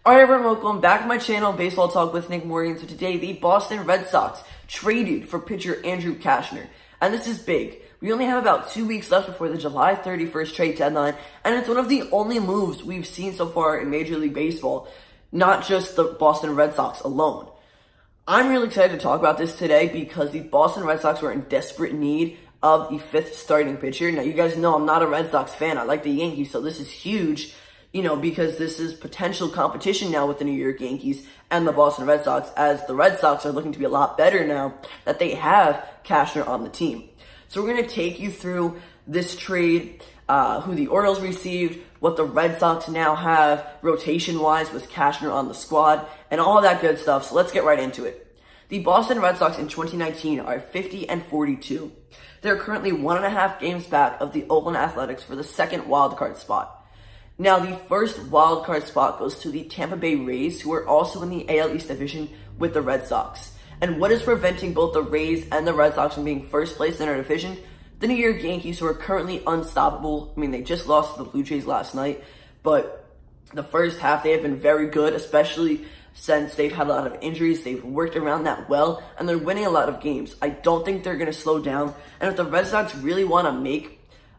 Alright everyone, welcome back to my channel, Baseball Talk with Nick Morgan. So today, the Boston Red Sox traded for pitcher Andrew Cashner. And this is big. We only have about 2 weeks left before the July 31st trade deadline, and it's one of the only moves we've seen so far in Major League Baseball, not just the Boston Red Sox alone. I'm really excited to talk about this today because the Boston Red Sox were in desperate need of the fifth starting pitcher. Now, you guys know I'm not a Red Sox fan. I like the Yankees, so this is huge, because this is potential competition now with the New York Yankees and the Boston Red Sox, as the Red Sox are looking to be a lot better now that they have Cashner on the team. So we're going to take you through this trade, who the Orioles received, what the Red Sox now have rotation-wise with Cashner on the squad, and all that good stuff. So let's get right into it. The Boston Red Sox in 2019 are 50-42. They're currently 1.5 games back of the Oakland Athletics for the second wildcard spot. Now, the first wildcard spot goes to the Tampa Bay Rays, who are also in the AL East division with the Red Sox. And what is preventing both the Rays and the Red Sox from being first place in our division? The New York Yankees, who are currently unstoppable. I mean, they just lost to the Blue Jays last night, but the first half they have been very good, especially since they've had a lot of injuries. They've worked around that well, and they're winning a lot of games. I don't think they're going to slow down, and if the Red Sox really want to make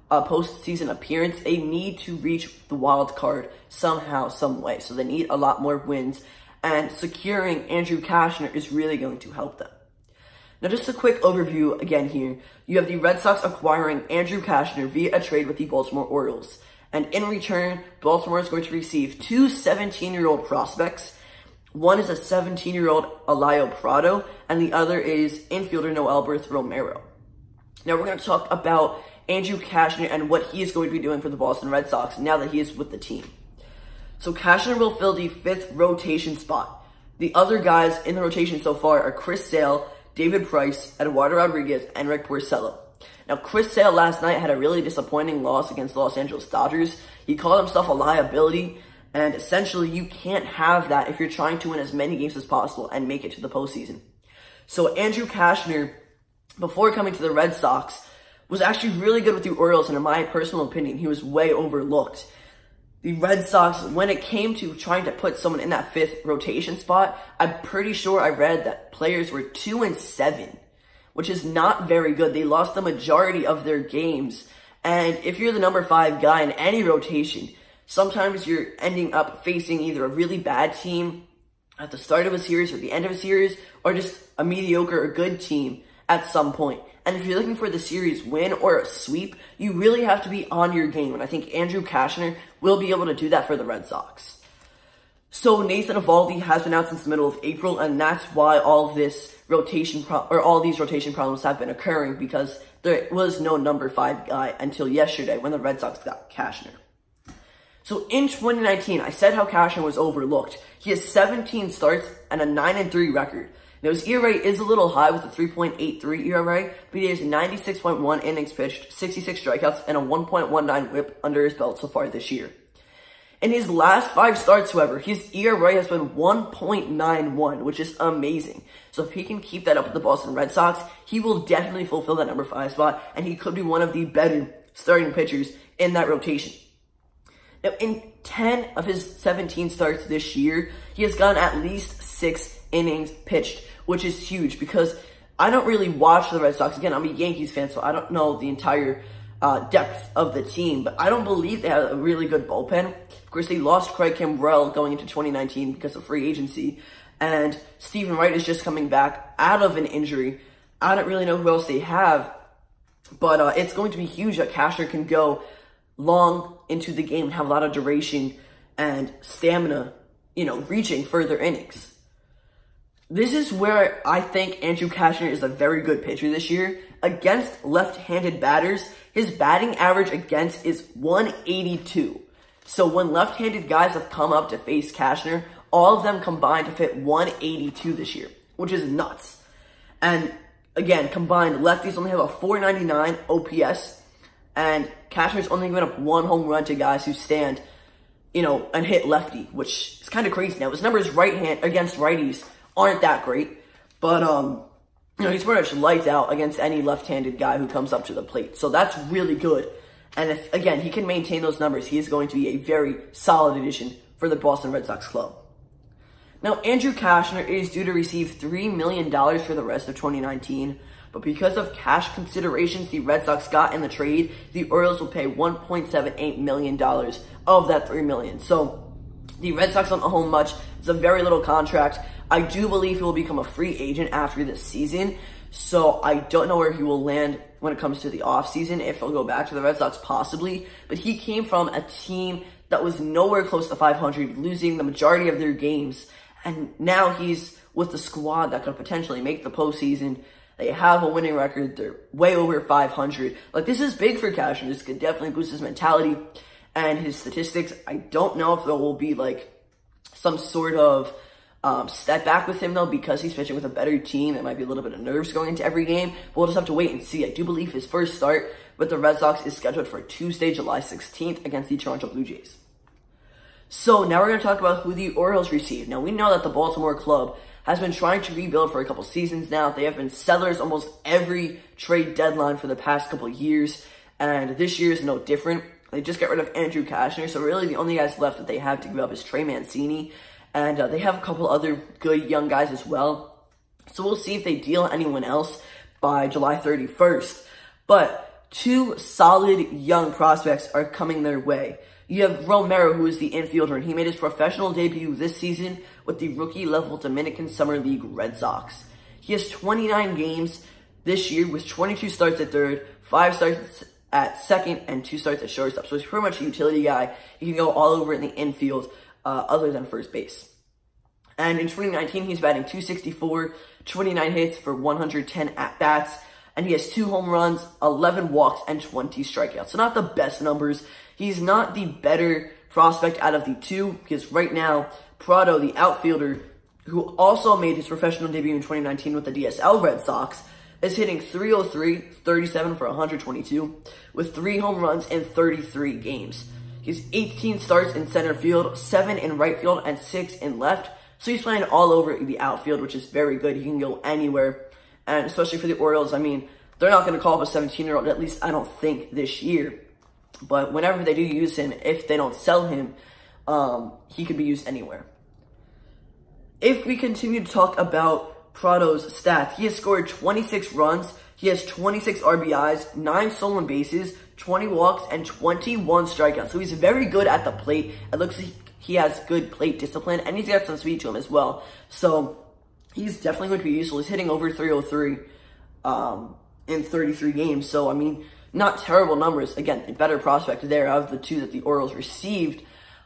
a postseason appearance, they need to reach the wild card somehow, some way. So they need a lot more wins, and securing Andrew Cashner is really going to help them. Now, just a quick overview again here. You have the Red Sox acquiring Andrew Cashner via a trade with the Baltimore Orioles. And in return, Baltimore is going to receive two 17-year-old prospects. One is a 17-year-old Elayo Prado, and the other is infielder Noelberth Romero. Now, we're going to talk about Andrew Cashner and what he is going to be doing for the Boston Red Sox now that he is with the team. So Cashner will fill the fifth rotation spot. The other guys in the rotation so far are Chris Sale, David Price, Eduardo Rodriguez, and Rick Porcello. Now, Chris Sale last night had a really disappointing loss against the Los Angeles Dodgers. He called himself a liability, and essentially you can't have that if you're trying to win as many games as possible and make it to the postseason. So Andrew Cashner, before coming to the Red Sox, was actually really good with the Orioles, and in my personal opinion, he was way overlooked. The Red Sox, when it came to trying to put someone in that fifth rotation spot, I'm pretty sure I read that players were 2-7, which is not very good. They lost the majority of their games, and if you're the number 5 guy in any rotation, sometimes you're ending up facing either a really bad team at the start of a series or the end of a series, or just a mediocre or good team at some point. And if you're looking for the series win or a sweep, you really have to be on your game. And I think Andrew Cashner will be able to do that for the Red Sox. So Nathan Eovaldi has been out since the middle of April, and that's why all of this all these rotation problems have been occurring, because there was no number 5 guy until yesterday when the Red Sox got Cashner. So in 2019, I said how Cashner was overlooked. He has 17 starts and a 9-3 record. Now, his ERA is a little high with a 3.83 ERA, but he has 96.1 innings pitched, 66 strikeouts, and a 1.19 whip under his belt so far this year. In his last 5 starts, however, his ERA has been 1.91, which is amazing. So if he can keep that up with the Boston Red Sox, he will definitely fulfill that number 5 spot, and he could be one of the better starting pitchers in that rotation. Now, in 10 of his 17 starts this year, he has gotten at least 6 innings pitched, which is huge because I don't really watch the Red Sox. Again, I'm a Yankees fan, so I don't know the entire depth of the team, but I don't believe they have a really good bullpen. Of course, they lost Craig Kimbrell going into 2019 because of free agency, and Stephen Wright is just coming back out of an injury. I don't really know who else they have, but it's going to be huge that Cashner can go long into the game and have a lot of duration and stamina, reaching further innings. This is where I think Andrew Cashner is a very good pitcher this year. Against left-handed batters, his batting average against is 182. So when left-handed guys have come up to face Cashner, all of them combined to hit 182 this year, which is nuts. And again, combined, lefties only have a 499 OPS, and Cashner's only given up 1 home run to guys who stand, and hit lefty, which is kind of crazy. Now, his numbers against righties aren't that great, but he's pretty much lights out against any left-handed guy who comes up to the plate. So that's really good. And if, again, he can maintain those numbers, he is going to be a very solid addition for the Boston Red Sox club. Now, Andrew Cashner is due to receive $3 million for the rest of 2019, but because of cash considerations the Red Sox got in the trade, the Orioles will pay $1.78 million of that $3 million. So the Red Sox don't owe him much. It's a very little contract. I do believe he will become a free agent after this season, so I don't know where he will land when it comes to the offseason, if he'll go back to the Red Sox, possibly. But he came from a team that was nowhere close to 500, losing the majority of their games. And now he's with the squad that could potentially make the postseason. They have a winning record. They're way over 500. Like, this is big for Cashner. This could definitely boost his mentality and his statistics. I don't know if there will be, like, some sort of step back with him, though, because he's pitching with a better team. There might be a little bit of nerves going into every game. But we'll just have to wait and see. I do believe his first start with the Red Sox is scheduled for Tuesday, July 16th against the Toronto Blue Jays. So now we're going to talk about who the Orioles received. Now, we know that the Baltimore club has been trying to rebuild for a couple seasons now. They have been sellers almost every trade deadline for the past couple years, and this year is no different. They just got rid of Andrew Cashner, so really the only guys left that they have to give up is Trey Mancini, and they have a couple other good young guys as well. So we'll see if they deal anyone else by July 31st. But two solid young prospects are coming their way. You have Romero, who is the infielder, and he made his professional debut this season with the rookie-level Dominican Summer League Red Sox. He has 29 games this year with 22 starts at third, 5 starts at second, and 2 starts at shortstop. So he's pretty much a utility guy. He can go all over in the infield other than first base. And in 2019, he's batting .264, 29 hits for 110 at-bats, and he has 2 home runs, 11 walks, and 20 strikeouts. So not the best numbers. He's not the better prospect out of the two, because right now, Prado, the outfielder, who also made his professional debut in 2019 with the DSL Red Sox, is hitting .303, 37 for 122, with 3 home runs in 33 games. He's 18 starts in center field, 7 in right field, and 6 in left. So he's playing all over the outfield, which is very good. He can go anywhere. And especially for the Orioles, I mean, they're not going to call up a 17-year-old, at least I don't think, this year. But whenever they do use him, if they don't sell him, he could be used anywhere. If we continue to talk about Prado's stats, he has scored 26 runs, he has 26 RBIs, 9 stolen bases, 20 walks, and 21 strikeouts. So he's very good at the plate. It looks like he has good plate discipline, and he's got some speed to him as well. So he's definitely going to be useful. He's hitting over .303 in 33 games. So, I mean, not terrible numbers. Again, a better prospect there out of the two that the Orioles received.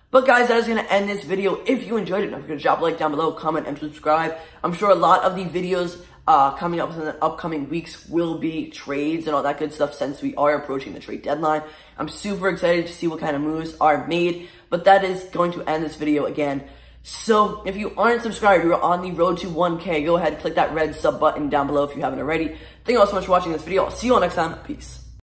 But guys, that is going to end this video. If you enjoyed it, don't forget to drop a like down below, comment, and subscribe. I'm sure a lot of the videos coming up in the upcoming weeks will be trades and all that good stuff since we are approaching the trade deadline. I'm super excited to see what kind of moves are made. But that is going to end this video again. So if you aren't subscribed, you're on the road to 1K. Go ahead and click that red sub button down below if you haven't already. Thank you all so much for watching this video. I'll see you all next time. Peace.